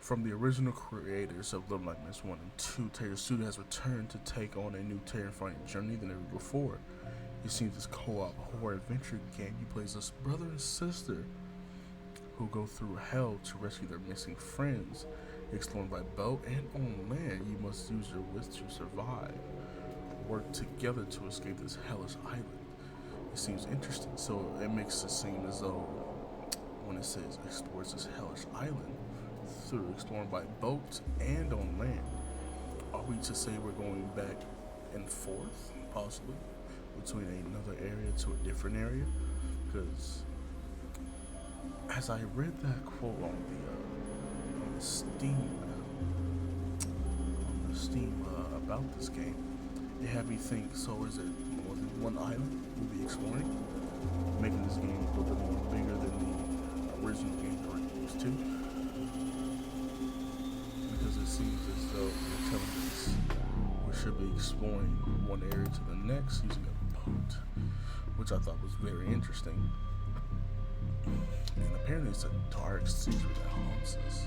From the original creators of Little Nightmares 1 and 2, Terror Studio has returned to take on a new terrifying journey than ever before. It seems this co-op horror adventure game you play as this brother and sister who go through hell to rescue their missing friends. Exploring by boat and on land, you must use your wits to survive. Work together to escape this hellish island. It seems interesting, so it makes it seem as though when it says explores this hellish island through exploring by boat and on land, are we to say we're going back and forth, possibly, between another area to a different area? Because as I read that quote on the Steam about this game, it had me think. So is it more than one island we'll be exploring, making this game a little bit more bigger than the original game that we're used to? Because it seems as though they're telling us we should be exploring one area to the next using a boat, which I thought was very interesting. And apparently it's a dark secret that haunts us.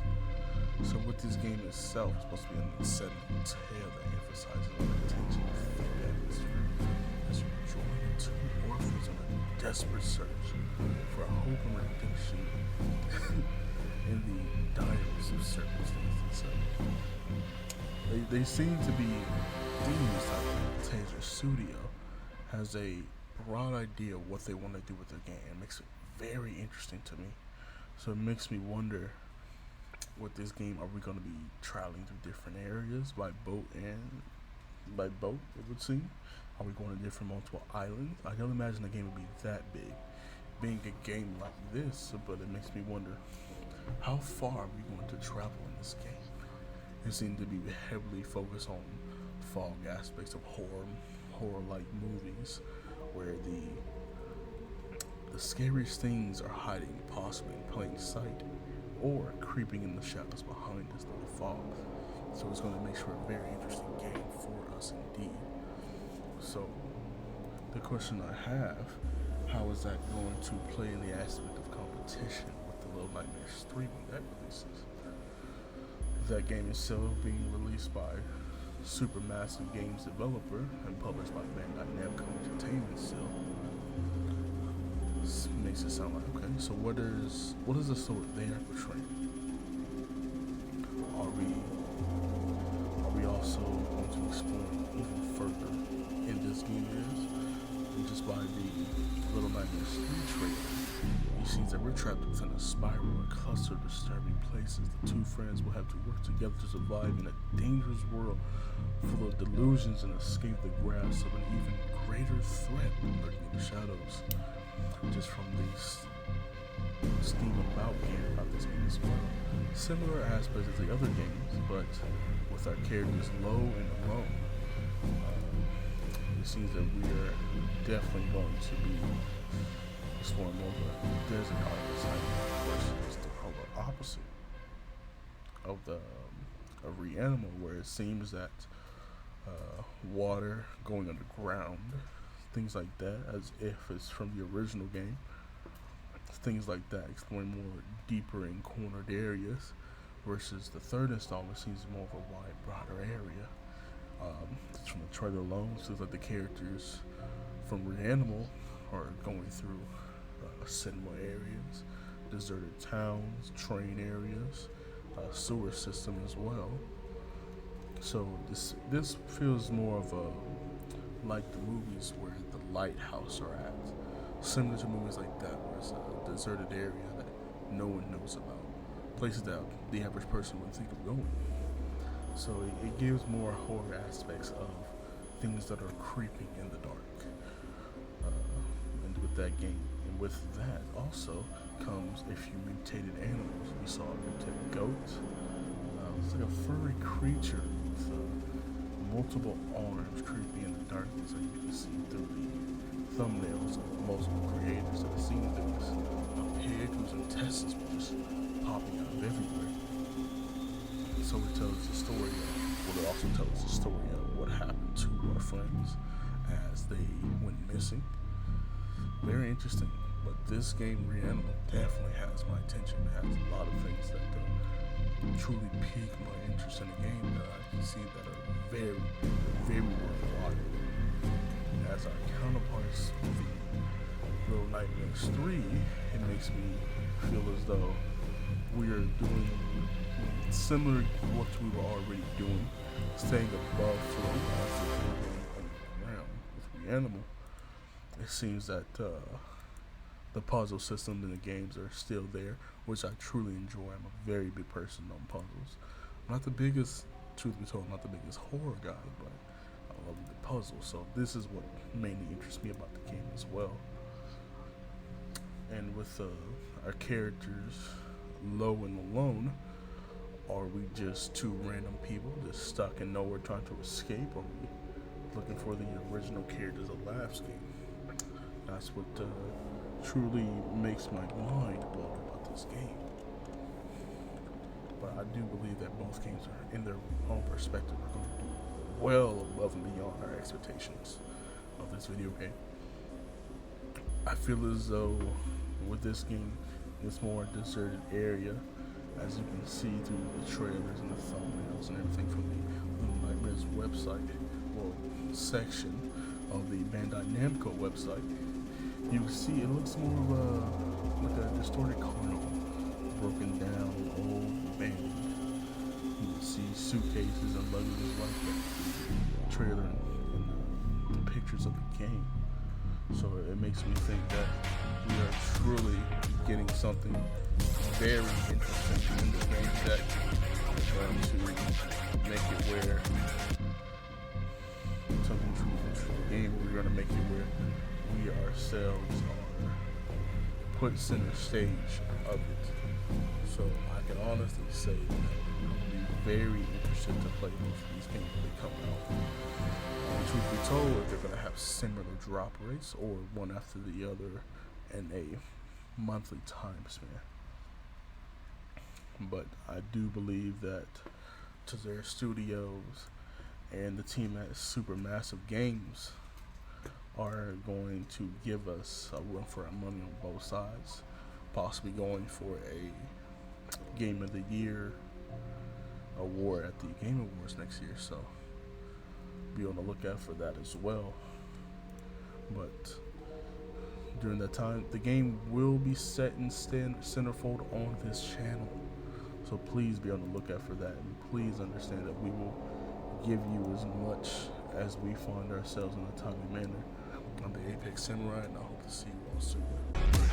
So with this game itself, it's supposed to be an unsettling tale that emphasizes on the tension of the atmosphere as you join two orphans on a desperate search for hope and redemption in the direst of circumstances. So they seem to be things like Taser Studio has a broad idea of what they want to do with their game. It makes it very interesting to me. So it makes me wonder, with this game, are we going to be traveling through different areas by boat it would seem? Are we going to different multiple islands? I don't imagine the game would be that big, being a game like this, but it makes me wonder, how far are we going to travel in this game? It seems to be heavily focused on fog aspects of horror-like movies, where the scariest things are hiding possibly in plain sight or creeping in the shadows behind us in the fog. So it's going to make sure a very interesting game for us indeed. So the question I have, how is that going to play in the aspect of competition with the Little Nightmares 3 when that releases? That game itself being released by Supermassive Games developer and published by Bandai Namco Entertainment still. This makes it sound like, okay, so what is the story they are portraying? Are we also going to explore even further in this game and just by the Little Nightmares 3 trailer? It seems that we're trapped within a spiral, a cluster of disturbing places. The two friends will have to work together to survive in a dangerous world full of delusions and escape the grasp of an even greater threat lurking in the shadows. Just from these Steam about this game as well. Similar aspects as the other games, but with our characters low and alone. It seems that we are definitely going to be exploring more of the desert island versus the polar opposite of Reanimal, where it seems that water going underground, things like that, as if it's from the original game. Things like that, exploring more deeper and cornered areas, versus the third installment seems more of a wide, broader area. Just from the trailer alone, it seems like the characters from Reanimal are going through cinema areas, deserted towns, train areas, sewer system as well. So this feels more of a like the movies where the lighthouse are at, similar to movies like that where it's a deserted area that no one knows about, places that the average person wouldn't think of going. So it gives more horror aspects of things that are creeping in the dark, and with that game. And with that also comes a few mutated animals. We saw a mutated goat. It's like a furry creature with multiple arms creeping in the darkness, that you can see through the thumbnails of multiple creators that have seen things. A pig whose intestines were just popping out of everywhere. So it tells the story it also tells the story of what happened to our friends as they went missing. Very interesting. But this game, Reanimal, definitely has my attention. It has a lot of things that truly piqued my interest in the game that I can see that are very, very worthwhile. As our counterparts with the Little Nightmares 3, it makes me feel as though we are doing similar to what we were already doing, staying above float as if we're going underground. With Reanimal, it seems that the puzzle systems in the games are still there, which I truly enjoy. I'm a very big person on puzzles. I'm not the biggest, truth be told, I'm not the biggest horror guy, but I love the puzzles. So this is what mainly interests me about the game as well. And with our characters low and alone, are we just two random people just stuck in nowhere trying to escape? Or are we looking for the original characters of last game? That's what truly makes my mind blow about this game. But I do believe that most games are, in their own perspective, are going to do well above and beyond our expectations of this video game. I feel as though with this game, this more deserted area, as you can see through the trailers and the thumbnails and everything from the Little Nightmares website, or section of the Bandai Namco website, you can see it looks more of like a distorted carnival, broken down, old, abandoned. You can see suitcases and luggages like the trailer and the pictures of the game. So it makes me think that we are truly getting something very interesting in this game that is going to make it where something truly interesting in the game. We're going to make it where we ourselves are put center stage of it. So I can honestly say that I'm be very interested to play most of these games when they come out. Truth be told, if they're going to have similar drop rates or one after the other in a monthly time span. But I do believe that Tazera Studios and the team at Supermassive Games are going to give us a run for our money on both sides, possibly going for a Game of the Year award at the Game Awards next year. So be on the lookout for that as well. But during that time, the game will be set in centerfold on this channel. So please be on the lookout for that, and please understand that we will give you as much as we find ourselves in a timely manner. I'm the Apex Samurai, and I hope to see you all soon.